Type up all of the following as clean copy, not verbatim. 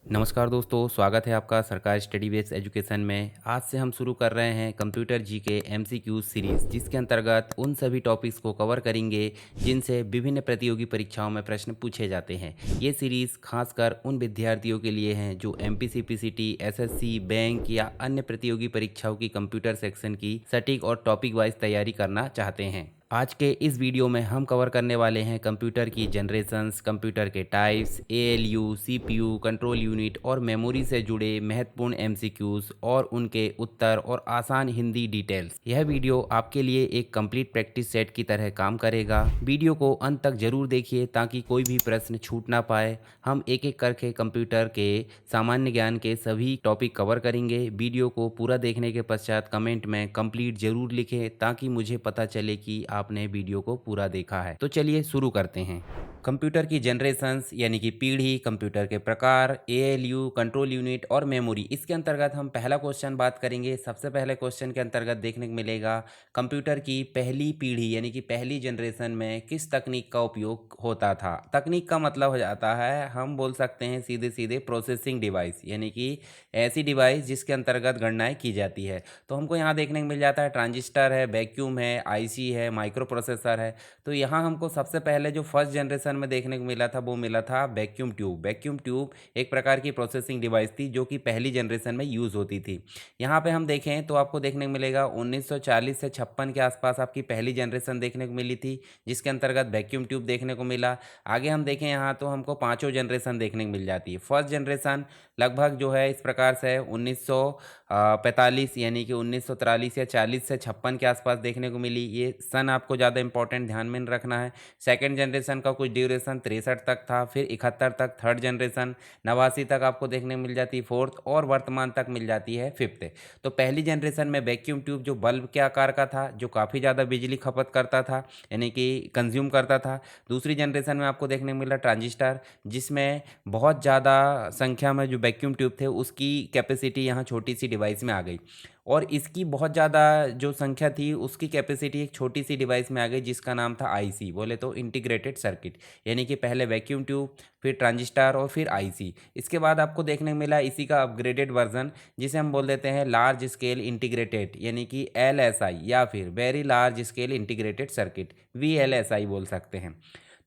नमस्कार दोस्तों, स्वागत है आपका सरकारी स्टडी बेस्ड एजुकेशन में। आज से हम शुरू कर रहे हैं कंप्यूटर जी के एमसीक्यू सीरीज़, जिसके अंतर्गत उन सभी टॉपिक्स को कवर करेंगे जिनसे विभिन्न प्रतियोगी परीक्षाओं में प्रश्न पूछे जाते हैं। ये सीरीज़ खासकर उन विद्यार्थियों के लिए हैं जो एमपीसी, पीसीटी, एसएससी, बैंक या अन्य प्रतियोगी परीक्षाओं की कंप्यूटर सेक्शन की सटीक और टॉपिक वाइज तैयारी करना चाहते हैं। आज के इस वीडियो में हम कवर करने वाले हैं कंप्यूटर की जनरेशन्स, कंप्यूटर के types, ALU, CPU, control unit और मेमोरी से जुड़े महत्वपूर्ण एमसीक्यूज और उनके उत्तर और आसान हिंदी डिटेल्स। यह वीडियो आपके लिए एक कंप्लीट प्रैक्टिस सेट की तरह काम करेगा। वीडियो को अंत तक जरूर देखिए ताकि कोई भी प्रश्न छूट ना पाए। हम एक एक करके कंप्यूटर के सामान्य ज्ञान के सभी टॉपिक कवर करेंगे। वीडियो को पूरा देखने के पश्चात कमेंट में कंप्लीट जरूर लिखें ताकि मुझे पता चले कि आपने वीडियो को पूरा देखा है। तो चलिए शुरू करते हैं। कंप्यूटर की जनरेशन्स यानी कि पीढ़ी, कंप्यूटर के प्रकार, एएलयू, कंट्रोल यूनिट और मेमोरी, इसके अंतर्गत हम पहला क्वेश्चन बात करेंगे। सबसे पहले क्वेश्चन के अंतर्गत देखने को मिलेगा कंप्यूटर की पहली पीढ़ी यानी कि पहली जनरेशन में किस तकनीक का उपयोग होता था। तकनीक का मतलब हो जाता है, हम बोल सकते हैं सीधे सीधे प्रोसेसिंग डिवाइस, यानी कि ऐसी डिवाइस जिसके अंतर्गत गणनाएं की जाती है। तो हमको यहाँ देखने को मिल जाता है ट्रांजिस्टर है, वैक्यूम है, आईसी है, माइक्रो प्रोसेसर है। तो यहाँ हमको सबसे पहले जो फर्स्ट जनरेशन में देखने को मिला था वो मिला था वैक्यूम ट्यूब। वैक्यूम ट्यूब एक प्रकार की प्रोसेसिंग डिवाइस थी जो कि पहली जनरेशन में यूज़ होती थी। यहाँ पे हम देखें तो आपको देखने को मिलेगा 1940 से 56 के आसपास आपकी पहली जनरेशन देखने को मिली थी, जिसके अंतर्गत वैक्यूम ट्यूब देखने को मिला। आगे हम देखें यहाँ तो हमको पाँचों जनरेशन देखने को मिल जाती है। फर्स्ट जनरेशन लगभग जो है इस प्रकार से है 1945 यानी कि 1943 या 40 से 56 के आसपास देखने को मिली। ये सन आपको ज़्यादा इंपॉर्टेंट ध्यान में रखना है। सेकंड जनरेशन का कुछ ड्यूरेशन 63 तक था, फिर 71 तक थर्ड जनरेशन, 89 तक आपको देखने को मिल जाती है फोर्थ, और वर्तमान तक मिल जाती है फिफ्थ। तो पहली जनरेशन में वैक्यूम ट्यूब जो बल्ब के आकार का था, जो काफ़ी ज़्यादा बिजली खपत करता था यानी कि कंज्यूम करता था। दूसरी जनरेशन में आपको देखने को मिला ट्रांजिस्टर, जिसमें बहुत ज़्यादा संख्या में जो वैक्यूम ट्यूब थे उसकी कैपेसिटी यहाँ छोटी सी डिवाइस में आ गई, और इसकी बहुत ज़्यादा जो संख्या थी उसकी कैपेसिटी एक छोटी सी डिवाइस में आ गई जिसका नाम था आईसी, बोले तो इंटीग्रेटेड सर्किट। यानी कि पहले वैक्यूम ट्यूब, फिर ट्रांजिस्टर और फिर आईसी। इसके बाद आपको देखने को मिला इसी का अपग्रेडेड वर्जन, जिसे हम बोल देते हैं लार्ज स्केल इंटीग्रेटेड यानी कि एलएसआई, या फिर very large scale integrated circuit, VLSI बोल सकते हैं।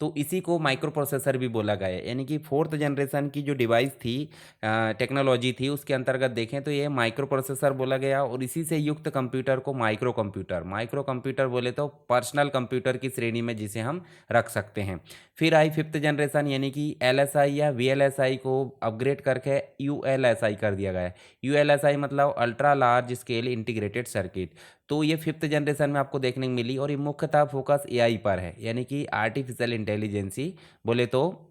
तो इसी को माइक्रो प्रोसेसर भी बोला गया है। यानी कि फोर्थ जनरेशन की जो डिवाइस थी, टेक्नोलॉजी थी, उसके अंतर्गत देखें तो ये माइक्रो प्रोसेसर बोला गया, और इसी से युक्त कंप्यूटर को माइक्रो कंप्यूटर बोले तो पर्सनल कंप्यूटर की श्रेणी में जिसे हम रख सकते हैं। फिर आई फिफ्थ जनरेशन यानी कि एलएसआई या वीएलएसआई को अपग्रेड करके यूएलएसआई कर दिया गया है। यूएलएसआई मतलब ultra large scale integrated circuit. तो ये फिफ्थ जनरेशन में आपको देखने को मिली, और ये मुख्यतः फोकस एआई पर है, यानी कि आर्टिफिशियल इंटेलिजेंसी बोले तो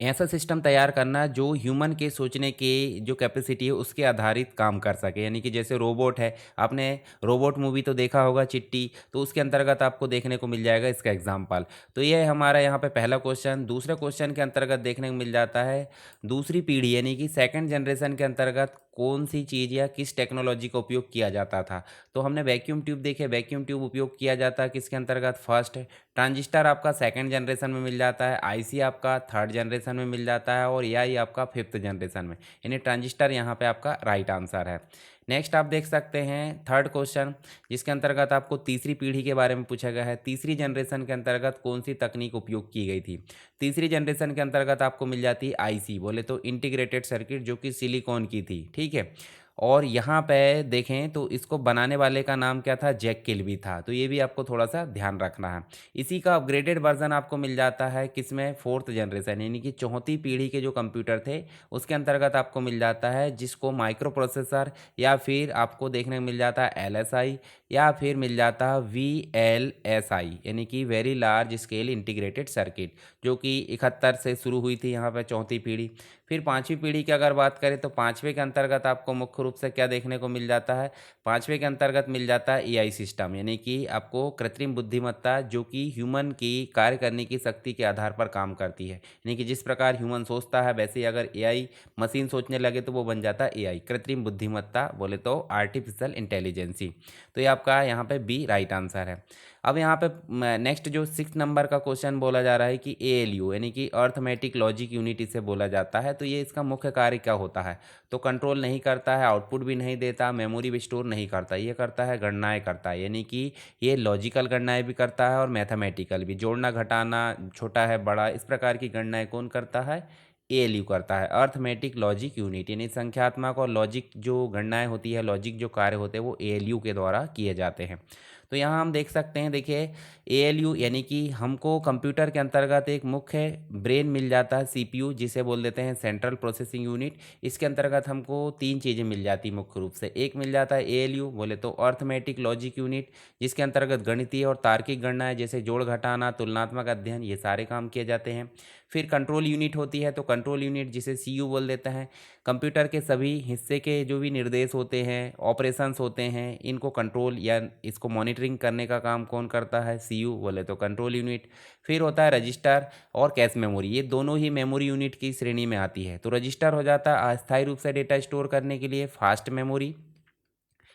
ऐसा सिस्टम तैयार करना जो ह्यूमन के सोचने की जो कैपेसिटी है उसके आधारित काम कर सके। यानी कि जैसे रोबोट है, आपने रोबोट मूवी तो देखा होगा चिट्टी, तो उसके अंतर्गत आपको देखने को मिल जाएगा इसका एग्जाम्पल। तो ये हमारा यहाँ पे पहला क्वेश्चन। दूसरे क्वेश्चन के अंतर्गत देखने को मिल जाता है दूसरी पीढ़ी यानी कि सेकंड जनरेशन के अंतर्गत कौन सी चीज़ या किस टेक्नोलॉजी का उपयोग किया जाता था। तो हमने वैक्यूम ट्यूब देखे, वैक्यूम ट्यूब उपयोग किया जाता है किसके अंतर्गत, फर्स्ट। ट्रांजिस्टर आपका सेकंड जनरेशन में मिल जाता है, आईसी आपका थर्ड जनरेशन में मिल जाता है, और एआई आपका फिफ्थ जनरेशन में, यानी ट्रांजिस्टर यहाँ पे आपका राइट आंसर है। नेक्स्ट आप देख सकते हैं थर्ड क्वेश्चन, जिसके अंतर्गत आपको तीसरी पीढ़ी के बारे में पूछा गया है। तीसरी जनरेशन के अंतर्गत कौन सी तकनीक उपयोग की गई थी। तीसरी जनरेशन के अंतर्गत आपको मिल जाती है आईसी, बोले तो इंटीग्रेटेड सर्किट, जो कि सिलिकॉन की थी, ठीक है। और यहाँ पे देखें तो इसको बनाने वाले का नाम क्या था, जैक किल्बी था। तो ये भी आपको थोड़ा सा ध्यान रखना है। इसी का अपग्रेडेड वर्जन आपको मिल जाता है किसमें, फोर्थ जनरेशन यानी कि चौथी पीढ़ी के जो कंप्यूटर थे उसके अंतर्गत आपको मिल जाता है, जिसको माइक्रो प्रोसेसर या फिर आपको देखने को मिल जाता है एलएसआई, या फिर मिल जाता है वीएलएसआई यानी कि very large scale integrated circuit, जो कि 71 से शुरू हुई थी यहाँ पे चौथी पीढ़ी। फिर पांचवी पीढ़ी की अगर बात करें तो पांचवे के अंतर्गत आपको मुख्य रूप से क्या देखने को मिल जाता है, पांचवे के अंतर्गत मिल जाता है एआई सिस्टम, यानी कि आपको कृत्रिम बुद्धिमत्ता, जो कि ह्यूमन की कार्य करने की शक्ति के आधार पर काम करती है। यानी कि जिस प्रकार ह्यूमन सोचता है वैसे ही अगर एआई मशीन सोचने लगे तो वो बन जाता है एआई, कृत्रिम बुद्धिमत्ता बोले तो आर्टिफिशियल इंटेलिजेंसी। तो ये आपका यहाँ पे बी राइट आंसर है। अब यहाँ पे नेक्स्ट जो 6 नंबर का क्वेश्चन बोला जा रहा है कि एएलयू यानी कि अर्थमेटिक लॉजिक यूनिट इसे बोला जाता है। तो ये इसका मुख्य कार्य क्या होता है? तो कंट्रोल नहीं करता है, आउटपुट भी नहीं देता, मेमोरी भी स्टोर नहीं करता, ये करता है गणनाएँ करता है, यानी कि ये लॉजिकल गणनाएँ भी करता है और मैथमेटिकल भी, जोड़ना घटाना, छोटा है बड़ा, इस प्रकार की गणनाएँ कौन करता है? एएलयू करता है, अर्थमेटिक लॉजिक यूनिट। यानी संख्यात्मक और लॉजिक जो गणनाएँ होती है, लॉजिक जो कार्य होते हैं वो एएलयू के द्वारा किए जाते हैं। तो यहाँ हम देख सकते हैं, देखिए एएलयू यानी कि हमको कंप्यूटर के अंतर्गत एक मुख्य ब्रेन मिल जाता है, सीपीयू जिसे बोल देते हैं सेंट्रल प्रोसेसिंग यूनिट। इसके अंतर्गत हमको 3 चीज़ें मिल जाती मुख्य रूप से। एक मिल जाता है एएलयू बोले तो अर्थमेटिक लॉजिक यूनिट, जिसके अंतर्गत गणितीय और तार्किक गणनाएं जैसे जोड़ घटाना, तुलनात्मक अध्ययन, ये सारे काम किए जाते हैं। फिर कंट्रोल यूनिट होती है, तो कंट्रोल यूनिट जिसे सीयू बोल देते हैं, कंप्यूटर के सभी हिस्से के जो भी निर्देश होते हैं, ऑपरेशंस होते हैं, इनको कंट्रोल या इसको मॉनिटरिंग करने का काम कौन करता है? सीयू बोले तो कंट्रोल यूनिट। फिर होता है रजिस्टर और कैश मेमोरी, ये दोनों ही मेमोरी यूनिट की श्रेणी में आती है। तो रजिस्टर हो जाता है अस्थायी रूप से डेटा स्टोर करने के लिए फास्ट मेमोरी,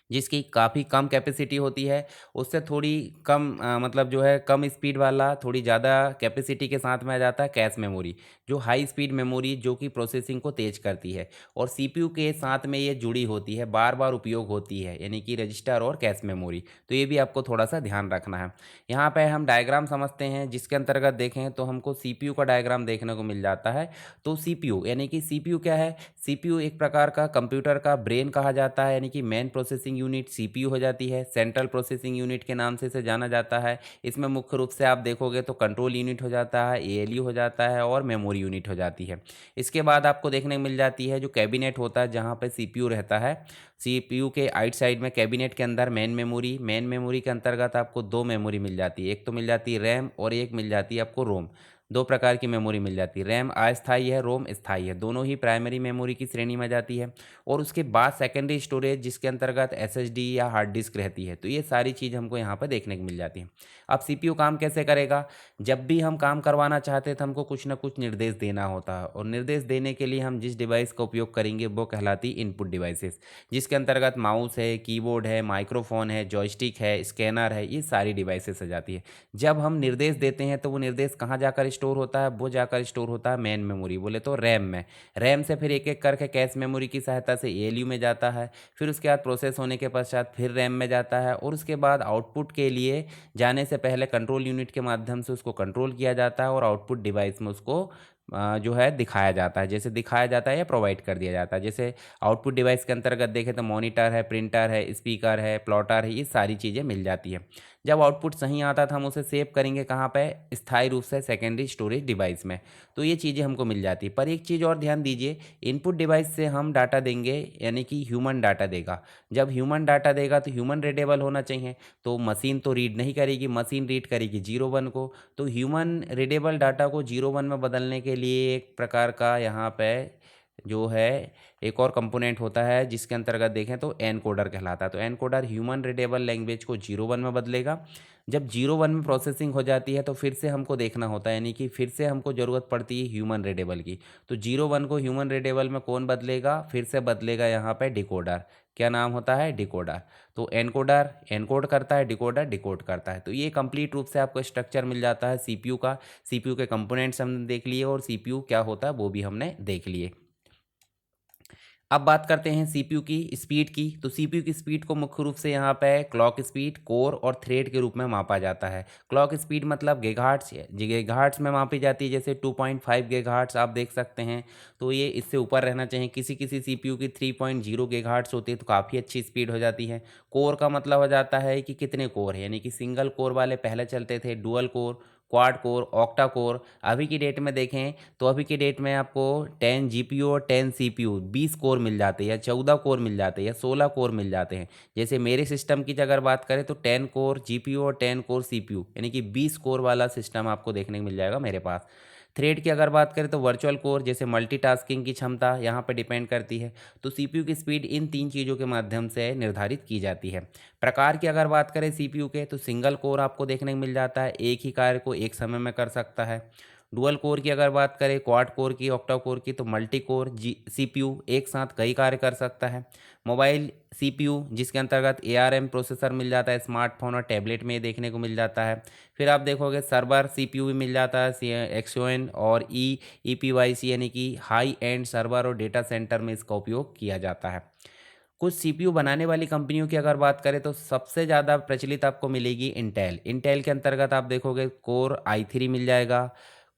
जिसकी काफ़ी कम कैपेसिटी होती है, उससे थोड़ी कम मतलब जो है कम स्पीड वाला थोड़ी ज़्यादा कैपेसिटी के साथ में आ जाता है कैश मेमोरी, जो हाई स्पीड मेमोरी जो कि प्रोसेसिंग को तेज़ करती है और सीपीयू के साथ में ये जुड़ी होती है, बार बार उपयोग होती है, यानी कि रजिस्टर और कैश मेमोरी। तो ये भी आपको थोड़ा सा ध्यान रखना है। यहाँ पे हम डायग्राम समझते हैं, जिसके अंतर्गत देखें तो हमको सीपीयू का डायग्राम देखने को मिल जाता है। तो सीपीयू यानी कि सीपीयू क्या है? सीपीयू एक प्रकार का कंप्यूटर का ब्रेन कहा जाता है, यानी कि मेन प्रोसेसिंग यूनिट सीपीयू हो जाती है, सेंट्रल प्रोसेसिंग यूनिट के नाम से इसे जाना जाता है। इसमें मुख्य रूप से आप देखोगे तो कंट्रोल यूनिट हो जाता है, एएलयू हो जाता है और मेमोरी यूनिट हो जाती है। इसके बाद आपको देखने को मिल जाती है जो कैबिनेट होता है, जहाँ पे सीपीयू रहता है। सीपीयू के आइट साइड में कैबिनेट के अंदर मेन मेमोरी के अंतर्गत आपको 2 मेमोरी मिल जाती है, एक तो मिल जाती है रैम और एक मिल जाती है आपको रोम। 2 प्रकार की मेमोरी मिल जाती है, रैम अस्थायी है, रोम स्थायी है, दोनों ही प्राइमरी मेमोरी की श्रेणी में जाती है। और उसके बाद सेकेंडरी स्टोरेज, जिसके अंतर्गत एसएसडी या हार्ड डिस्क रहती है। तो ये सारी चीज़ हमको यहाँ पर देखने को मिल जाती है। अब सीपीयू काम कैसे करेगा? जब भी हम काम करवाना चाहते हैं तो हमको कुछ ना कुछ निर्देश देना होता है, और निर्देश देने के लिए हम जिस डिवाइस का उपयोग करेंगे वो कहलाती इनपुट डिवाइसेस, जिसके अंतर्गत माउस है, कीबोर्ड है, माइक्रोफोन है, जॉयस्टिक है, स्कैनर है, ये सारी डिवाइसेस आ जाती है। जब हम निर्देश देते हैं तो वो निर्देश कहाँ जाकर स्टोर होता है? वो जाकर स्टोर होता है मेन मेमोरी, बोले तो रैम में। रैम से फिर एक एक करके कैश मेमोरी की सहायता से एएलयू में जाता है, फिर उसके बाद प्रोसेस होने के पश्चात फिर रैम में जाता है, और उसके बाद आउटपुट के लिए जाने से पहले कंट्रोल यूनिट के माध्यम से उसको कंट्रोल किया जाता है और आउटपुट डिवाइस में उसको जो है दिखाया जाता है, जैसे दिखाया जाता है या प्रोवाइड कर दिया जाता है। जैसे आउटपुट डिवाइस के अंतर्गत देखें तो मॉनिटर है, प्रिंटर है, स्पीकर है, प्लॉटर है, ये सारी चीज़ें मिल जाती है। जब आउटपुट सही आता था हम उसे सेव करेंगे कहाँ पे? स्थायी रूप से सेकेंडरी स्टोरेज डिवाइस में। तो ये चीज़ें हमको मिल जाती है। पर एक चीज़ और ध्यान दीजिए, इनपुट डिवाइस से हम डाटा देंगे, यानी कि ह्यूमन डाटा देगा। जब ह्यूमन डाटा देगा तो ह्यूमन रीडेबल होना चाहिए, तो मशीन तो रीड नहीं करेगी, मशीन रीड करेगी 0 1 को। तो ह्यूमन रीडेबल डाटा को 0 1 में बदलने के लिए एक प्रकार का यहाँ पे जो है एक और कंपोनेंट होता है, जिसके अंतर्गत देखें तो एनकोडर कहलाता है। तो एनकोडर ह्यूमन रीडेबल लैंग्वेज को 0 1 में बदलेगा। जब 0 1 में प्रोसेसिंग हो जाती है तो फिर से हमको देखना होता है, यानी कि फिर से हमको ज़रूरत पड़ती है ह्यूमन रीडेबल की। तो 0 1 को ह्यूमन रीडेबल में कौन बदलेगा? फिर से बदलेगा यहाँ पे डिकोडर। क्या नाम होता है? डिकोडर। तो एनकोडर एनकोड करता है, डिकोडर डिकोड करता है। तो ये कंप्लीट रूप से आपको स्ट्रक्चर मिल जाता है सीपीयू का। सीपीयू के कंपोनेंट्स हमने देख लिए और सीपीयू क्या होता है वो भी हमने देख लिए। अब बात करते हैं सीपीयू की स्पीड की। तो सीपीयू की स्पीड को मुख्य रूप से यहाँ पे क्लॉक स्पीड, कोर और थ्रेड के रूप में मापा जाता है। क्लॉक स्पीड मतलब गीगाहर्ट्ज़, गीगाहर्ट्ज़ में मापी जाती है, जैसे 2.5 गीगाहर्ट्ज़ आप देख सकते हैं। तो ये इससे ऊपर रहना चाहिए। किसी किसी सीपीयू की 3.0 गीगाहर्ट्ज़ होती है, तो काफ़ी अच्छी स्पीड हो जाती है। कोर का मतलब हो जाता है कि कितने कोर है, यानी कि सिंगल कोर वाले पहले चलते थे, dual core, quad core, octa core. अभी की डेट में देखें तो अभी की डेट में आपको 10 जीपीयू और 10 सीपीयू 20 कोर मिल जाते हैं, या 14 कोर मिल जाते हैं, या 16 कोर मिल जाते हैं। जैसे मेरे सिस्टम की अगर बात करें तो 10 कोर जीपीयू और 10 कोर सीपीयू, यानी कि 20 कोर वाला सिस्टम आपको देखने को मिल जाएगा मेरे पास। थ्रेड की अगर बात करें तो वर्चुअल कोर, जैसे मल्टीटास्किंग की क्षमता यहाँ पर डिपेंड करती है। तो सीपीयू की स्पीड इन 3 चीज़ों के माध्यम से निर्धारित की जाती है। प्रकार की अगर बात करें सीपीयू के, तो सिंगल कोर आपको देखने को मिल जाता है, एक ही कार्य को एक समय में कर सकता है। डुअल कोर की अगर बात करें, क्वाड कोर की, ऑक्टा कोर की, तो मल्टी कोर सीपीयू एक साथ कई कार्य कर सकता है। मोबाइल सीपीयू जिसके अंतर्गत एआरएम प्रोसेसर मिल जाता है, स्मार्टफोन और टैबलेट में ये देखने को मिल जाता है। फिर आप देखोगे सर्वर सीपीयू भी मिल जाता है, एक्सओएन और ईपीवाईसी यानी कि हाई एंड सर्वर और डेटा सेंटर में इसका उपयोग किया जाता है। कुछ सीपीयू बनाने वाली कंपनियों की अगर बात करें तो सबसे ज़्यादा प्रचलित आपको मिलेगी इंटेल। इंटेल के अंतर्गत आप देखोगे कोर आई3 मिल जाएगा,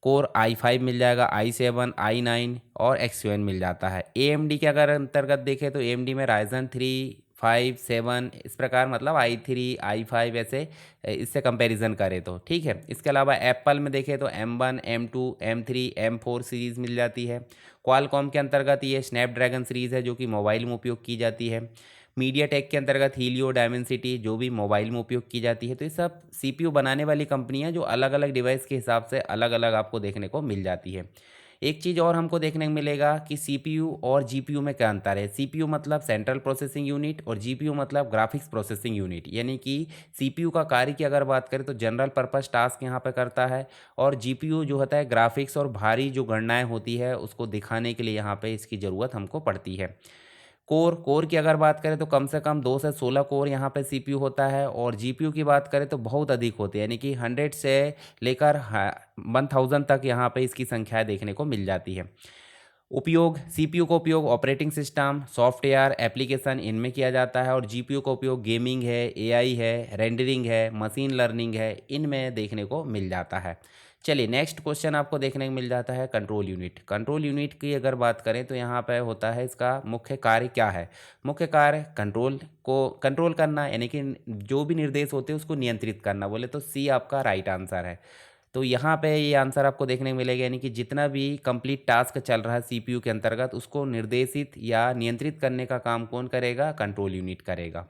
कोर आई5 मिल जाएगा, आई7, आई9 और एक्सयूएन मिल जाता है। एएमडी के अगर अंतर्गत देखें तो एएमडी में राइजन 3, 5, 7 इस प्रकार, मतलब आई3, आई5 ऐसे इससे कंपैरिजन करें तो ठीक है। इसके अलावा एप्पल में देखें तो M1, M2, M3, M4 series मिल जाती है। क्वालकॉम के अंतर्गत ये स्नैपड्रैगन सीरीज़ है जो कि मोबाइल में उपयोग की जाती है। मीडिया टेक के अंतर्गत हीलियो, डायमेंसिटी जो भी मोबाइल में उपयोग की जाती है। तो ये सब सीपीयू बनाने वाली कंपनियां जो अलग अलग डिवाइस के हिसाब से अलग अलग आपको देखने को मिल जाती है। एक चीज़ और हमको देखने को मिलेगा कि सीपीयू और जीपीयू में क्या अंतर है। सीपीयू मतलब सेंट्रल प्रोसेसिंग यूनिट और जीपीयू मतलब ग्राफिक्स प्रोसेसिंग यूनिट, यानी कि सीपीयू का कार्य की अगर बात करें तो जनरल पर्पस टास्क यहाँ पे करता है, और जीपीयू जो होता है ग्राफिक्स और भारी जो गणनाएं होती है उसको दिखाने के लिए यहाँ पे इसकी ज़रूरत हमको पड़ती है। कोर की अगर बात करें तो कम से कम 2 से 16 कोर यहाँ पे सीपीयू होता है, और जीपीयू की बात करें तो बहुत अधिक होती है, यानी कि 100 से लेकर 1000 तक यहाँ पे इसकी संख्या देखने को मिल जाती है। उपयोग सीपीयू का उपयोग ऑपरेटिंग सिस्टम, सॉफ्टवेयर, एप्लीकेशन इनमें किया जाता है, और जीपीयू का उपयोग गेमिंग है, एआई है, रेंडरिंग है, मशीन लर्निंग है, इनमें देखने को मिल जाता है। चलिए नेक्स्ट क्वेश्चन आपको देखने को मिल जाता है कंट्रोल यूनिट। कंट्रोल यूनिट की अगर बात करें तो यहाँ पे होता है इसका मुख्य कार्य क्या है। मुख्य कार्य कंट्रोल को कंट्रोल करना, यानी कि जो भी निर्देश होते हैं उसको नियंत्रित करना। बोले तो सी आपका राइट आंसर है। तो यहाँ पे ये आंसर आपको देखने को मिलेगा, यानी कि जितना भी कंप्लीट टास्क चल रहा है सीपीयू के अंतर्गत उसको निर्देशित या नियंत्रित करने का काम कौन करेगा, कंट्रोल यूनिट करेगा।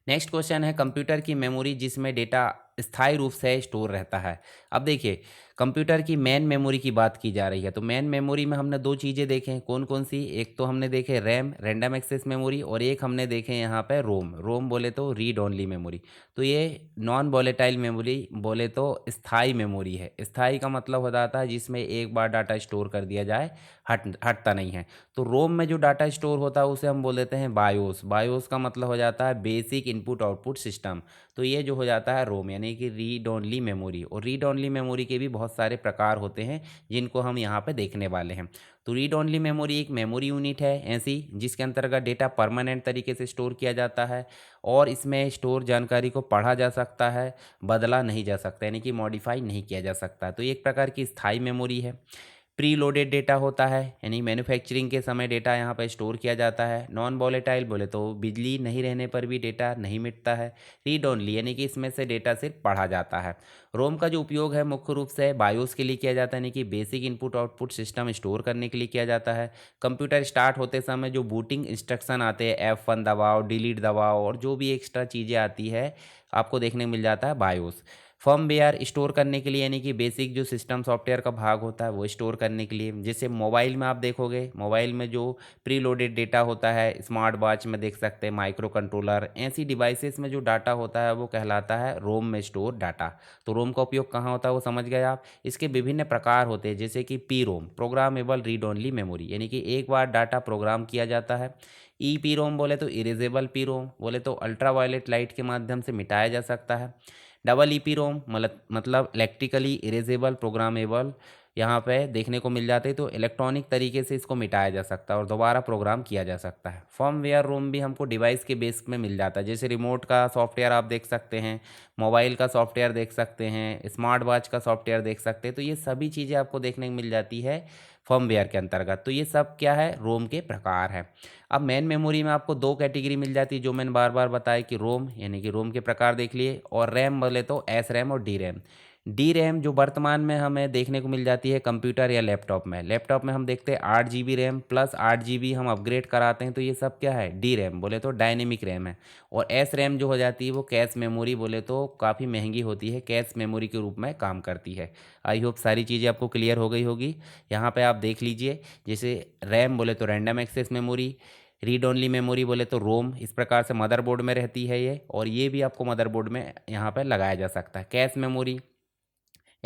नेक्स्ट क्वेश्चन है कंप्यूटर की मेमोरी जिसमें डेटा स्थायी रूप से स्टोर रहता है। अब देखिए कंप्यूटर की मेन मेमोरी की बात की जा रही है, तो मेन मेमोरी में हमने दो चीज़ें देखें, कौन कौन सी। एक तो हमने देखे रैम, रैंडम एक्सेस मेमोरी, और एक हमने देखे यहाँ पे रोम। रोम बोले तो रीड ओनली मेमोरी। तो ये नॉन वॉलेटाइल मेमोरी बोले तो स्थायी मेमोरी है। स्थायी का मतलब हो जाता है जिसमें एक बार डाटा स्टोर कर दिया जाए, हटता नहीं है। तो रोम में जो डाटा स्टोर होता है उसे हम बोल देते हैं बायोस। बायोस का मतलब हो जाता है बेसिक इनपुट आउटपुट सिस्टम। तो ये जो हो जाता है रोम, यानी कि रीड ओनली मेमोरी। और रीड ओनली मेमोरी के भी बहुत सारे प्रकार होते हैं जिनको हम यहाँ पे देखने वाले हैं। तो रीड ओनली मेमोरी एक मेमोरी यूनिट है ऐसी जिसके अंतर्गत डेटा परमानेंट तरीके से स्टोर किया जाता है, और इसमें स्टोर जानकारी को पढ़ा जा सकता है, बदला नहीं जा सकता, यानी कि मॉडिफाई नहीं किया जा सकता। तो ये एक प्रकार की स्थायी मेमोरी है। प्री लोडेड डेटा होता है, यानी मैन्युफैक्चरिंग के समय डेटा यहाँ पर स्टोर किया जाता है। नॉन वॉलेटाइल बोले तो बिजली नहीं रहने पर भी डेटा नहीं मिटता है। रीड ओनली यानी कि इसमें से डेटा सिर्फ पढ़ा जाता है। रोम का जो उपयोग है मुख्य रूप से बायोस के लिए किया जाता है, यानी कि basic input output system store करने के लिए किया जाता है। कंप्यूटर स्टार्ट होते समय जो बूटिंग इंस्ट्रक्शन आते हैं, F1 दबाओ, डिलीट दबाओ, और जो भी एक्स्ट्रा चीज़ें आती है आपको देखने को मिल जाता है बायोस। फर्मवेयर स्टोर करने के लिए, यानी कि बेसिक जो सिस्टम सॉफ्टवेयर का भाग होता है वो स्टोर करने के लिए। जैसे मोबाइल में आप देखोगे, मोबाइल में जो प्री लोडेड डेटा होता है, स्मार्ट वॉच में देख सकते हैं, माइक्रो कंट्रोलर, ऐसी डिवाइसेस में जो डाटा होता है वो कहलाता है रोम में स्टोर डाटा। तो रोम का उपयोग कहाँ होता है वो समझ गए आप। इसके विभिन्न प्रकार होते हैं, जैसे कि P ROM programmable read only memory, यानी कि एक बार डाटा प्रोग्राम किया जाता है। ई पी रोम बोले तो इरेजेबल पी रोम, बोले तो अल्ट्रा वायलेट लाइट के माध्यम से मिटाया जा सकता है। डबल ई पी रोम मतलब इलेक्ट्रिकली इरेजेबल प्रोग्रामेबल, यहाँ पे देखने को मिल जाते हैं। तो इलेक्ट्रॉनिक तरीके से इसको मिटाया जा सकता है और दोबारा प्रोग्राम किया जा सकता है। फर्मवेयर रोम भी हमको डिवाइस के बेस में मिल जाता है, जैसे रिमोट का सॉफ्टवेयर आप देख सकते हैं, मोबाइल का सॉफ्टवेयर देख सकते हैं, स्मार्ट वॉच का सॉफ्टवेयर देख सकते हैं। तो ये सभी चीज़ें आपको देखने को मिल जाती है फर्मवेयर के अंतर्गत। तो ये सब क्या है, रोम के प्रकार है। अब मेन मेमोरी में आपको दो कैटेगरी मिल जाती है जो मैंने बार बार बताया कि रोम, यानी कि रोम के प्रकार देख लिए, और रैम बोले तो एस रैम और डी रैम। डी रैम जो वर्तमान में हमें देखने को मिल जाती है कंप्यूटर या लैपटॉप में। लैपटॉप में हम देखते हैं 8 GB रैम प्लस 8 GB हम अपग्रेड कराते हैं, तो ये सब क्या है, डी रैम बोले तो डायनेमिक रैम है। और एस रैम जो हो जाती है वो कैश मेमोरी बोले तो काफ़ी महंगी होती है, कैश मेमोरी के रूप में काम करती है। आई होप सारी चीज़ें आपको क्लियर हो गई होगी। यहाँ पे आप देख लीजिए, जैसे रैम बोले तो random access memory, read only memory बोले तो रोम, इस प्रकार से मदरबोर्ड में रहती है ये, और ये भी आपको मदरबोर्ड में यहाँ पर लगाया जा सकता है। कैश मेमोरी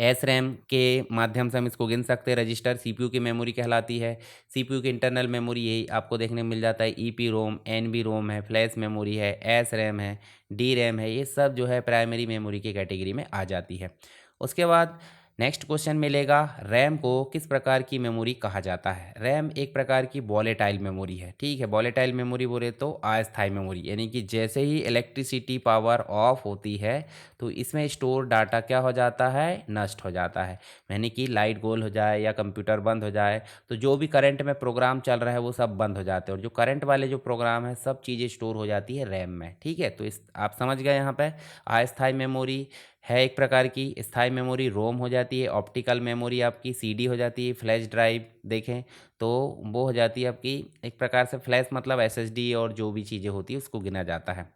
एस रैम के माध्यम से हम इसको गिन सकते हैं। रजिस्टर सीपीयू की मेमोरी कहलाती है। सीपीयू की इंटरनल मेमोरी यही आपको देखने को मिल जाता है, ईपी रोम, एनबी रोम है, फ्लैश मेमोरी है, एस रैम है, डी रैम है, ये सब जो है प्राइमरी मेमोरी की कैटेगरी में आ जाती है। उसके बाद नेक्स्ट क्वेश्चन मिलेगा, रैम को किस प्रकार की मेमोरी कहा जाता है। रैम एक प्रकार की वॉलेटाइल मेमोरी है, ठीक है। वॉलेटाइल मेमोरी बोले तो अस्थायी मेमोरी, यानी कि जैसे ही इलेक्ट्रिसिटी पावर ऑफ होती है तो इसमें स्टोर डाटा क्या हो जाता है, नष्ट हो जाता है। यानी कि लाइट गोल हो जाए या कंप्यूटर बंद हो जाए तो जो भी करंट में प्रोग्राम चल रहा है वो सब बंद हो जाते हैं, और जो करंट वाले जो प्रोग्राम है सब चीज़ें स्टोर हो जाती है रैम में, ठीक है। तो इस आप समझ गए यहाँ पे अस्थायी मेमोरी है एक प्रकार की। स्थायी मेमोरी रोम हो जाती है, ऑप्टिकल मेमोरी आपकी सीडी हो जाती है, फ्लैश ड्राइव देखें तो वो हो जाती है आपकी एक प्रकार से फ्लैश मतलब एसएसडी, और जो भी चीज़ें होती है उसको गिना जाता है।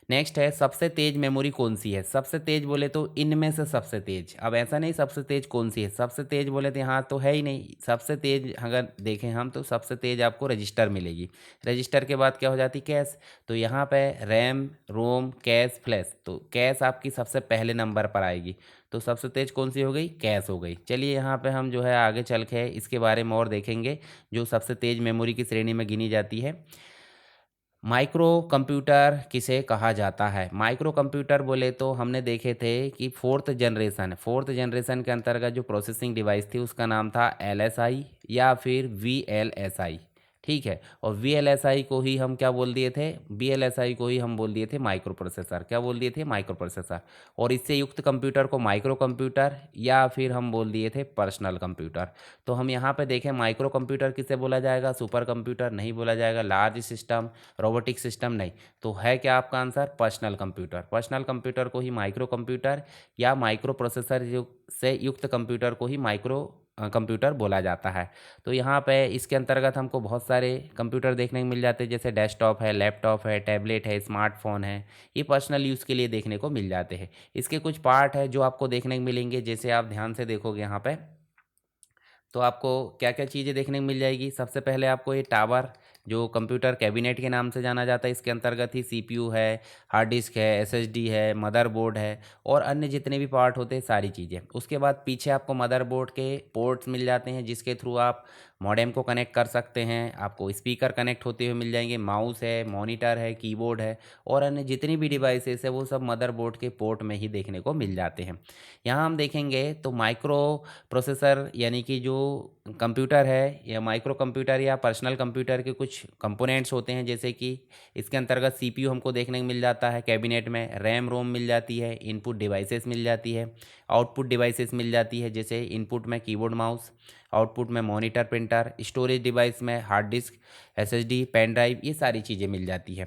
नेक्स्ट है सबसे तेज मेमोरी कौन सी है। सबसे तेज बोले तो इनमें से सबसे तेज, अब ऐसा नहीं सबसे तेज कौन सी है, सबसे तेज बोले तो यहाँ तो है ही नहीं। सबसे तेज अगर देखें हम तो सबसे तेज आपको रजिस्टर मिलेगी। रजिस्टर के बाद क्या हो जाती कैश, तो यहाँ पे रैम, रोम, कैश, फ्लैश, तो कैश आपकी सबसे पहले नंबर पर आएगी। तो सबसे तेज कौन सी हो गई, कैश हो गई। चलिए यहाँ पे हम जो है आगे चल के इसके बारे में और देखेंगे जो सबसे तेज मेमोरी की श्रेणी में गिनी जाती है। माइक्रो कंप्यूटर किसे कहा जाता है। माइक्रो कंप्यूटर बोले तो हमने देखे थे कि फोर्थ जनरेशन के अंतर्गत जो प्रोसेसिंग डिवाइस थी उसका नाम था एलएसआई या फिर वीएलएसआई, ठीक है। और वीएलएसआई को ही हम क्या बोल दिए थे, वीएलएसआई को ही हम बोल दिए थे माइक्रो प्रोसेसर। क्या बोल दिए थे, माइक्रो प्रोसेसर। और इससे युक्त कंप्यूटर को माइक्रो कंप्यूटर या फिर हम बोल दिए थे पर्सनल कंप्यूटर। तो हम यहाँ पे देखें माइक्रो कंप्यूटर किसे बोला जाएगा, सुपर कंप्यूटर नहीं बोला जाएगा, लार्ज सिस्टम, रोबोटिक सिस्टम नहीं। तो है क्या आपका answer, personal computer. Personal computer को ही माइक्रो कंप्यूटर या माइक्रो प्रोसेसर से युक्त कंप्यूटर को ही माइक्रो कंप्यूटर बोला जाता है। तो यहाँ पे इसके अंतर्गत हमको बहुत सारे कंप्यूटर देखने को मिल जाते हैं, जैसे डेस्कटॉप है, लैपटॉप है, टैबलेट है, स्मार्टफोन है। ये पर्सनल यूज़ के लिए देखने को मिल जाते हैं। इसके कुछ पार्ट है जो आपको देखने को मिलेंगे, जैसे आप ध्यान से देखोगे यहाँ पे तो आपको क्या क्या चीज़ें देखने को मिल जाएगी। सबसे पहले आपको ये टावर जो कंप्यूटर कैबिनेट के नाम से जाना जाता है, इसके अंतर्गत ही सीपीयू है, हार्ड डिस्क है, एसएसडी है, मदरबोर्ड है और अन्य जितने भी पार्ट होते हैं सारी चीज़ें। उसके बाद पीछे आपको मदरबोर्ड के पोर्ट्स मिल जाते हैं जिसके थ्रू आप मॉडेम को कनेक्ट कर सकते हैं। आपको स्पीकर कनेक्ट होते हुए मिल जाएंगे, माउस है, मॉनिटर है, कीबोर्ड है और अन्य जितनी भी डिवाइसेस है वो सब मदरबोर्ड के पोर्ट में ही देखने को मिल जाते हैं। यहाँ हम देखेंगे तो माइक्रो प्रोसेसर यानी कि जो कंप्यूटर है या माइक्रो कंप्यूटर या पर्सनल कंप्यूटर के कुछ कंपोनेंट्स होते हैं, जैसे कि इसके अंतर्गत सीपीयू हमको देखने को मिल जाता है कैबिनेट में, रैम रोम मिल जाती है, इनपुट डिवाइसेस मिल जाती है, आउटपुट डिवाइसेस मिल जाती है, जैसे इनपुट में कीबोर्ड माउस, आउटपुट में मॉनिटर प्रिंटर, स्टोरेज डिवाइस में hard disk, SSD, pen drive, ये सारी चीज़ें मिल जाती है।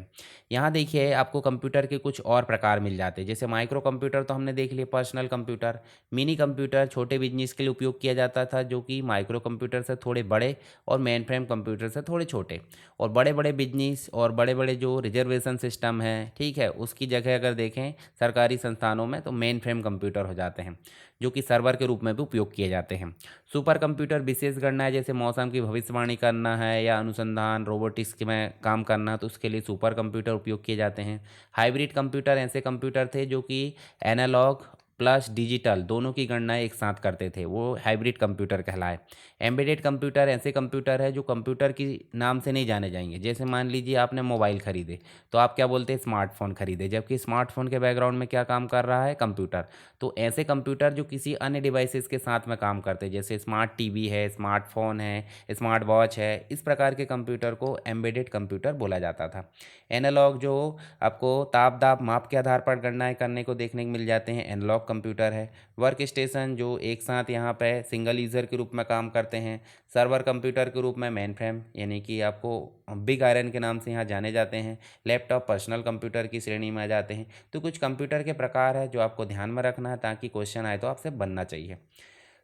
यहाँ देखिए आपको कंप्यूटर के कुछ और प्रकार मिल जाते हैं, जैसे माइक्रो कंप्यूटर तो हमने देख लिया, पर्सनल कंप्यूटर, मिनी कंप्यूटर छोटे बिजनेस के लिए उपयोग किया जाता था जो कि माइक्रो कंप्यूटर से थोड़े बड़े और मेन फ्रेम कंप्यूटर से थोड़े छोटे। और बड़े बड़े बिजनेस और बड़े बड़े जो रिजर्वेशन सिस्टम है, ठीक है, उसकी जगह अगर देखें सरकारी संस्थानों में तो मेन फ्रेम कंप्यूटर हो जाते हैं जो कि सर्वर के रूप में भी उपयोग किए जाते हैं। सुपर कंप्यूटर विशेष गणना है, जैसे मौसम की भविष्यवाणी करना है या अनुसंधान रोबोटिक्स में काम करना, तो उसके लिए सुपर कंप्यूटर उपयोग किए जाते हैं। हाइब्रिड कंप्यूटर ऐसे कंप्यूटर थे जो कि एनालॉग प्लस डिजिटल दोनों की गणना एक साथ करते थे, वो हाइब्रिड कंप्यूटर कहलाए। एम्बेडेड कंप्यूटर ऐसे कंप्यूटर है जो कंप्यूटर की नाम से नहीं जाने जाएंगे, जैसे मान लीजिए आपने मोबाइल खरीदे तो आप क्या बोलते हैं, स्मार्टफोन खरीदे, जबकि स्मार्टफोन के बैकग्राउंड में क्या काम कर रहा है, कंप्यूटर। तो ऐसे कंप्यूटर जो किसी अन्य डिवाइसेस के साथ में काम करते हैं, जैसे स्मार्ट टीवी है, स्मार्टफोन है, स्मार्ट वॉच है, इस प्रकार के कंप्यूटर को एम्बेडेड कंप्यूटर बोला जाता था। एनालॉग जो आपको ताप दाप माप के आधार पर गणनाएं करने को देखने को मिल जाते हैं, एनालॉग कंप्यूटर है। वर्क स्टेशन जो एक साथ यहाँ पे सिंगल यूज़र के रूप में काम करते हैं। सर्वर कंप्यूटर के रूप में मेन फ्रेम यानी कि आपको बिग आयरन के नाम से यहाँ जाने जाते हैं। लैपटॉप पर्सनल कंप्यूटर की श्रेणी में आ जाते हैं। तो कुछ कंप्यूटर के प्रकार है जो आपको ध्यान में रखना है ताकि क्वेश्चन आए तो आपसे बनना चाहिए।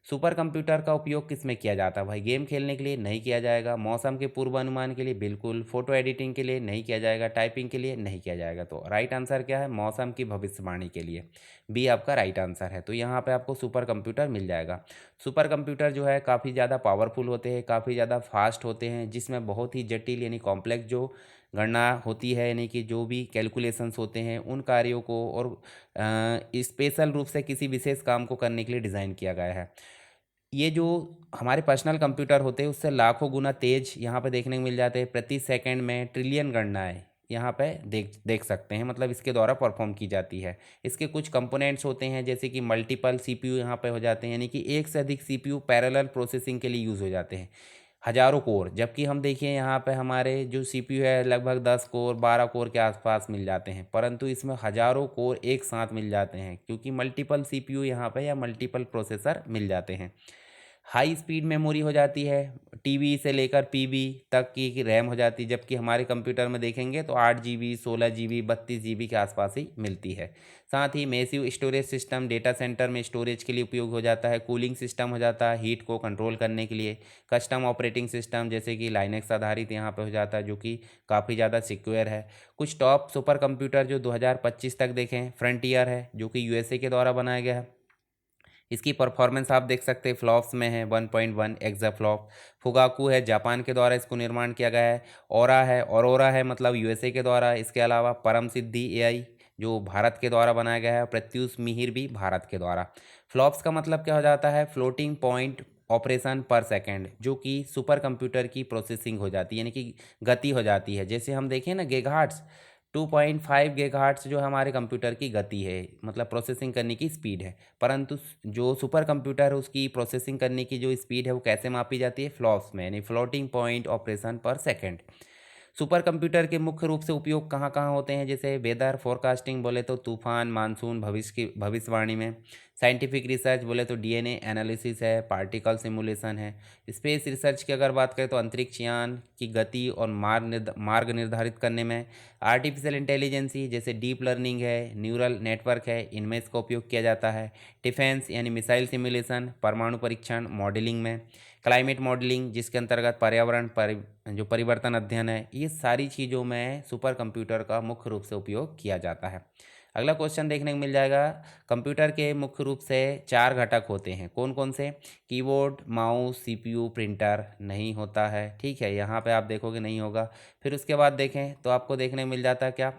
सुपर कंप्यूटर का उपयोग किस में किया जाता है भाई, गेम खेलने के लिए नहीं किया जाएगा, मौसम के पूर्वानुमान के लिए बिल्कुल, फोटो एडिटिंग के लिए नहीं किया जाएगा, टाइपिंग के लिए नहीं किया जाएगा। तो राइट आंसर क्या है, मौसम की भविष्यवाणी के लिए बी आपका राइट आंसर है। तो यहाँ पे आपको सुपर कंप्यूटर मिल जाएगा। सुपर कंप्यूटर जो है काफ़ी ज़्यादा पावरफुल होते हैं, काफ़ी ज़्यादा फास्ट होते हैं, जिसमें बहुत ही जटिल यानी कॉम्प्लेक्स जो गणना होती है, यानी कि जो भी कैलकुलेशंस होते हैं उन कार्यों को और स्पेशल रूप से किसी विशेष काम को करने के लिए डिज़ाइन किया गया है। ये जो हमारे पर्सनल कंप्यूटर होते हैं उससे लाखों गुना तेज यहाँ पे देखने को मिल जाते हैं। प्रति सेकंड में ट्रिलियन गणनाएं यहाँ पे देख देख सकते हैं, मतलब इसके द्वारा परफॉर्म की जाती है। इसके कुछ कंपोनेंट्स होते हैं जैसे कि मल्टीपल सीपीयू यहाँ पे हो जाते हैं, यानी कि एक से अधिक सीपीयू पैरेलल प्रोसेसिंग के लिए यूज़ हो जाते हैं। हज़ारों कोर, जबकि हम देखिए यहाँ पे हमारे जो सीपीयू है लगभग 10 कोर 12 कोर के आसपास मिल जाते हैं, परंतु इसमें हज़ारों कोर एक साथ मिल जाते हैं क्योंकि मल्टीपल सीपीयू यहाँ पे या मल्टीपल प्रोसेसर मिल जाते हैं। हाई स्पीड मेमोरी हो जाती है, टीबी से लेकर पीबी तक की रैम हो जाती है, जबकि हमारे कंप्यूटर में देखेंगे तो 8 GB 16 GB 32 GB के आसपास ही मिलती है। साथ ही massive storage system data center में स्टोरेज के लिए उपयोग हो जाता है। कूलिंग सिस्टम हो जाता है हीट को कंट्रोल करने के लिए। कस्टम ऑपरेटिंग सिस्टम जैसे कि लाइनेक्स आधारित यहाँ पे हो जाता है, जो कि काफ़ी ज़्यादा सिक्योर है। कुछ टॉप सुपर कंप्यूटर जो 2025 तक देखें, फ्रंटियर है जो कि यूएसए के द्वारा बनाया गया है। इसकी परफॉर्मेंस आप देख सकते हैं फ्लॉप्स में है 1.1 एक्साफ्लॉप। फुगाकू है जापान के द्वारा इसको निर्माण किया गया है। औरोरा है मतलब यूएसए के द्वारा। इसके अलावा परम सिद्धि एआई जो भारत के द्वारा बनाया गया है। प्रत्यूष मिहिर भी भारत के द्वारा। फ्लॉप्स का मतलब क्या हो जाता है, फ्लोटिंग पॉइंट ऑपरेशन पर सेकेंड, जो कि सुपर कंप्यूटर की प्रोसेसिंग हो जाती है, यानी कि गति हो जाती है। जैसे हम देखें ना गीगाहर्ट्ज़, 2.5 गीगाहर्ट्ज़ जो हमारे कंप्यूटर की गति है, मतलब प्रोसेसिंग करने की स्पीड है। परंतु जो सुपर कंप्यूटर है उसकी प्रोसेसिंग करने की जो स्पीड है वो कैसे मापी जाती है, फ्लॉप्स में, यानी फ्लोटिंग पॉइंट ऑपरेशन पर सेकेंड। सुपर कंप्यूटर के मुख्य रूप से उपयोग कहाँ कहाँ होते हैं, जैसे वेदर फोरकास्टिंग बोले तो तूफान मानसून भविष्य की भविष्यवाणी में। साइंटिफिक रिसर्च बोले तो डीएनए एनालिसिस है, पार्टिकल सिमुलेशन है। स्पेस रिसर्च की अगर बात करें तो अंतरिक्ष यान की गति और मार्ग निर्धारित करने में। आर्टिफिशियल इंटेलिजेंसी जैसे डीप लर्निंग है, न्यूरल नेटवर्क है, इनमें इसका उपयोग किया जाता है। डिफेंस यानी मिसाइल सिमुलेशन, परमाणु परीक्षण मॉडलिंग में। क्लाइमेट मॉडलिंग जिसके अंतर्गत पर्यावरण जो परिवर्तन अध्ययन है, ये सारी चीज़ों में सुपर कंप्यूटर का मुख्य रूप से उपयोग किया जाता है। अगला क्वेश्चन देखने को मिल जाएगा। कंप्यूटर के मुख्य रूप से 4 घटक होते हैं, कौन कौन से? कीबोर्ड, माउस, सीपीयू, प्रिंटर नहीं होता है, ठीक है, यहाँ पे आप देखोगे नहीं होगा। फिर उसके बाद देखें तो आपको देखने को मिल जाता है क्या,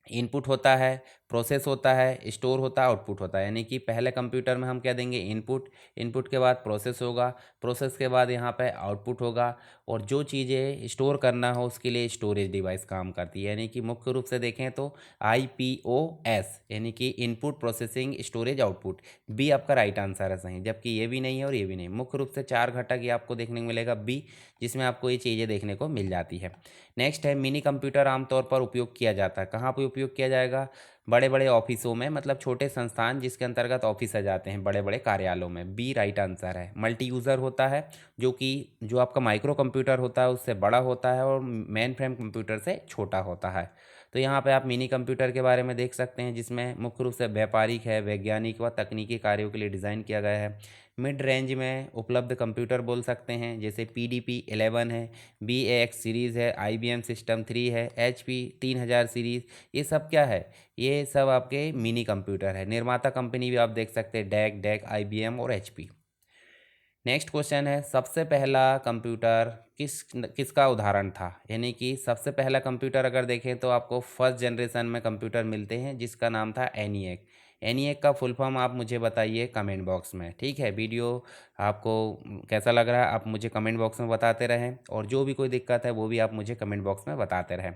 इनपुट होता है, प्रोसेस होता है, स्टोर होता है, आउटपुट होता है। यानी कि पहले कंप्यूटर में हम क्या देंगे, इनपुट, इनपुट के बाद प्रोसेस होगा, प्रोसेस के बाद यहाँ पे आउटपुट होगा, और जो चीज़ें स्टोर करना हो उसके लिए स्टोरेज डिवाइस काम करती है। यानी कि मुख्य रूप से देखें तो IPOS, यानी कि input processing storage output. B आपका राइट आंसर है सही, जबकि ये भी नहीं है और ये भी नहीं। मुख्य रूप से 4 घटक ये आपको देखने को मिलेगा बी, जिसमें आपको ये चीज़ें देखने को मिल जाती है। नेक्स्ट है मिनी कंप्यूटर आमतौर पर उपयोग किया जाता है, कहाँ पर उपयोग किया जाएगा? बड़े बड़े ऑफिसों में, मतलब छोटे संस्थान जिसके अंतर्गत ऑफिस आ जाते हैं, बड़े बड़े कार्यालयों में। बी राइट आंसर है। मल्टी यूज़र होता है, जो कि जो आपका माइक्रो कंप्यूटर होता है उससे बड़ा होता है और मेन फ्रेम कंप्यूटर से छोटा होता है। तो यहाँ पे आप मिनी कंप्यूटर के बारे में देख सकते हैं, जिसमें मुख्य रूप से व्यापारिक है, वैज्ञानिक व तकनीकी कार्यों के लिए डिज़ाइन किया गया है। मिड रेंज में उपलब्ध कंप्यूटर बोल सकते हैं, जैसे PDP-11 है, BAX सीरीज़ है, IBM सिस्टम 3 है, HP 3000 सीरीज़। ये सब क्या है, ये सब आपके मिनी कंप्यूटर है। निर्माता कंपनी भी आप देख सकते हैं, DEC, IBM और HP। नेक्स्ट क्वेश्चन है, सबसे पहला कंप्यूटर किसका उदाहरण था? यानी कि सबसे पहला कंप्यूटर अगर देखें तो आपको फर्स्ट जनरेशन में कंप्यूटर मिलते हैं जिसका नाम था ENIAC। ENIAC का फुल फॉर्म आप मुझे बताइए कमेंट बॉक्स में, ठीक है। वीडियो आपको कैसा लग रहा है आप मुझे कमेंट बॉक्स में बताते रहें, और जो भी कोई दिक्कत है वो भी आप मुझे कमेंट बॉक्स में बताते रहें।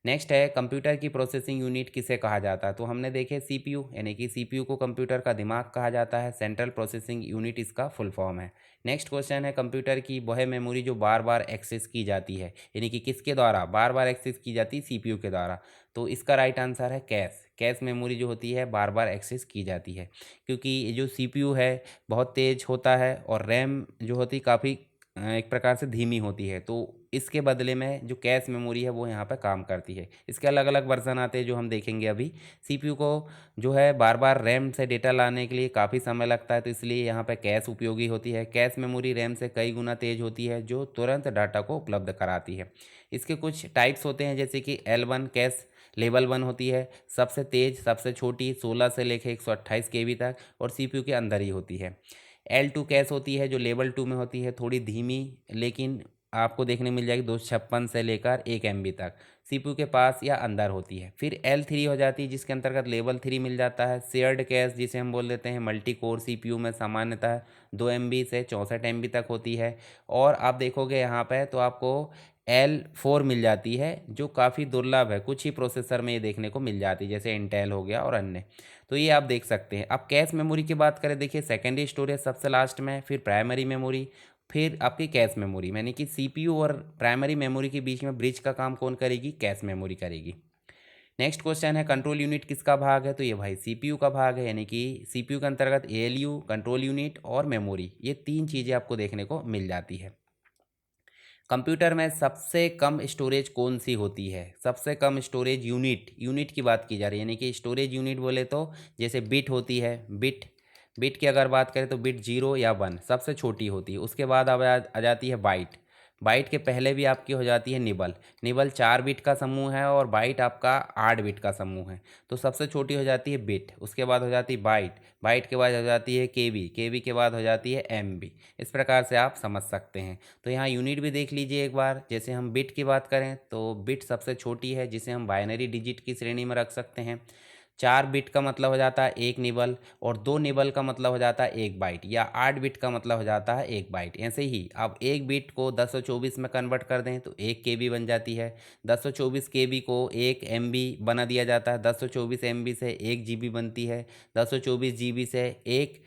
नेक्स्ट है, कंप्यूटर की प्रोसेसिंग यूनिट किसे कहा जाता है? तो हमने देखे सीपीयू, यानी कि सीपीयू को कंप्यूटर का दिमाग कहा जाता है, सेंट्रल प्रोसेसिंग यूनिट इसका फुल फॉर्म है। नेक्स्ट क्वेश्चन है, कंप्यूटर की वह मेमोरी जो बार बार एक्सेस की जाती है, यानी कि किसके द्वारा बार बार एक्सेस की जाती है? सीपीयू के द्वारा। तो इसका राइट आंसर है कैश। कैश मेमोरी जो होती है बार बार एक्सेस की जाती है, क्योंकि ये जो सीपीयू है बहुत तेज होता है और रैम जो होती है काफ़ी एक प्रकार से धीमी होती है, तो इसके बदले में जो कैश मेमोरी है वो यहाँ पे काम करती है। इसके अलग अलग वर्जन आते हैं जो हम देखेंगे अभी। सीपीयू को जो है बार बार रैम से डेटा लाने के लिए काफ़ी समय लगता है, तो इसलिए यहाँ पे कैश उपयोगी होती है। कैश मेमोरी रैम से कई गुना तेज होती है, जो तुरंत डाटा को उपलब्ध कराती है। इसके कुछ टाइप्स होते हैं, जैसे कि L1 कैश लेवल 1 होती है, सबसे तेज सबसे छोटी 16 से लेकर 128 KB तक, और सीपीयू के अंदर ही होती है। L2 कैश होती है जो लेवल 2 में होती है, थोड़ी धीमी लेकिन आपको देखने मिल जाएगी 256 से लेकर 1 MB तक सीपीयू के पास या अंदर होती है। फिर L3 हो जाती है जिसके अंतर्गत लेवल 3 मिल जाता है। शेयर्ड कैश जिसे हम बोल देते हैं मल्टी कोर सीपीयू में सामान्यतः 2 MB से 64 MB तक होती है। और आप देखोगे यहाँ पे तो आपको L4 मिल जाती है जो काफ़ी दुर्लभ है, कुछ ही प्रोसेसर में ये देखने को मिल जाती है जैसे इंटेल हो गया और अन्य। तो ये आप देख सकते हैं। अब कैश मेमोरी की बात करें, देखिए सेकेंडरी स्टोरेज सबसे लास्ट में, फिर प्राइमरी मेमोरी, फिर आपकी कैश मेमोरी, यानी कि सीपीयू और प्राइमरी मेमोरी के बीच में ब्रिज का काम कौन करेगी, कैश मेमोरी करेगी। नेक्स्ट क्वेश्चन है कंट्रोल यूनिट किसका भाग है, तो ये भाई सीपीयू का भाग है, यानी कि सीपीयू के अंतर्गत एएलयू, कंट्रोल यूनिट और मेमोरी, ये तीन चीज़ें आपको देखने को मिल जाती है। कंप्यूटर में सबसे कम स्टोरेज कौन सी होती है, सबसे कम स्टोरेज यूनिट की बात की जा रही है, यानी कि स्टोरेज यूनिट बोले तो जैसे बिट होती है, बिट की अगर बात करें तो बिट 0 या 1 सबसे छोटी होती है। उसके बाद अब आ जाती है बाइट, बाइट के पहले भी आपकी हो जाती है निबल, निबल 4 बिट का समूह है और बाइट आपका 8 बिट का समूह है। तो सबसे छोटी हो जाती है बिट, उसके बाद हो जाती है बाइट, बाइट के बाद हो जाती है केबी, केबी के बाद हो जाती है एमबी। इस प्रकार से आप समझ सकते हैं। तो यहाँ यूनिट भी देख लीजिए एक बार। जैसे हम बिट की बात करें तो बिट सबसे छोटी है जिसे हम बाइनरी डिजिट की श्रेणी में रख सकते हैं। 4 बिट का मतलब हो जाता है 1 निबल, और 2 निबल का मतलब हो जाता है 1 बाइट, या 8 बिट का मतलब हो जाता है 1 बाइट। ऐसे ही आप 1 बिट को 1024 में कन्वर्ट कर दें तो 1 KB बन जाती है। 1024 KB को 1 MB बना दिया जाता है, 1024 MB से 1 GB बनती है, 1024 GB से एक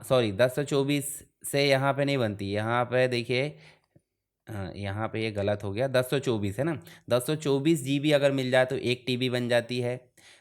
सॉरी 1024 से यहाँ पे नहीं बनती, यहाँ पे देखिए, हाँ यहाँ पे ये गलत हो गया, 1024 है ना, 1024 GB अगर मिल जाए तो 1 TB बन जाती है।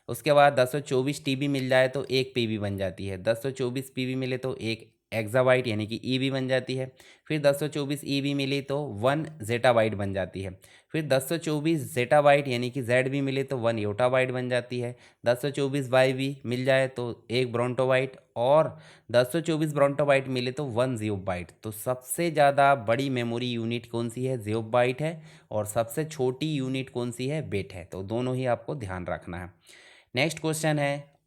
उसके बाद 1024 TB मिल जाए तो 1 PB बन जाती है। 1024 PB मिले तो 1 एक्साबाइट यानी कि EB बन जाती है। फिर 1024 EB मिली तो 1 ज़ेटाबाइट बन जाती है। फिर 1024 ज़ेटाबाइट यानी कि ZB मिले तो 1 योटाबाइट बन जाती है। 1024 YB मिल जाए तो 1 ब्रोंटोबाइट, और 1024 ब्रोंटोबाइट मिले तो 1 ज़ियोबाइट। तो सबसे ज़्यादा बड़ी मेमोरी यूनिट कौन सी है, ज़ियोबाइट है, और सबसे छोटी यूनिट कौन सी है, बिट है। तो दोनों ही आपको ध्यान रखना है। नेक्स्ट क्वेश्चन है,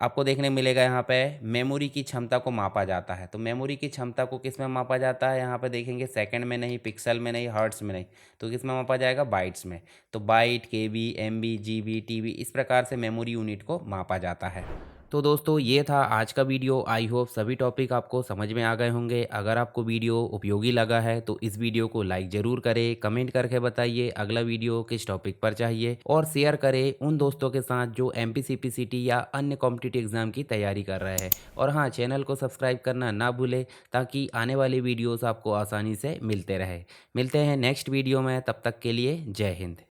आपको देखने मिलेगा यहाँ पे मेमोरी की क्षमता को मापा जाता है। तो मेमोरी की क्षमता को किस में मापा जाता है, यहाँ पे देखेंगे सेकंड में नहीं, पिक्सल में नहीं, हर्ट्स में नहीं, तो किस में मापा जाएगा, बाइट्स में। तो बाइट, केबी, एमबी, जीबी, टीबी, इस प्रकार से मेमोरी यूनिट को मापा जाता है। तो दोस्तों ये था आज का वीडियो। आई होप सभी टॉपिक आपको समझ में आ गए होंगे। अगर आपको वीडियो उपयोगी लगा है तो इस वीडियो को लाइक ज़रूर करें, कमेंट करके बताइए अगला वीडियो किस टॉपिक पर चाहिए, और शेयर करें उन दोस्तों के साथ जो MPCPCT या अन्य कॉम्पिटिटिव एग्ज़ाम की तैयारी कर रहे हैं। और हाँ, चैनल को सब्सक्राइब करना ना भूलें ताकि आने वाली वीडियोज़ आपको आसानी से मिलते रहे। मिलते हैं नेक्स्ट वीडियो में, तब तक के लिए जय हिंद।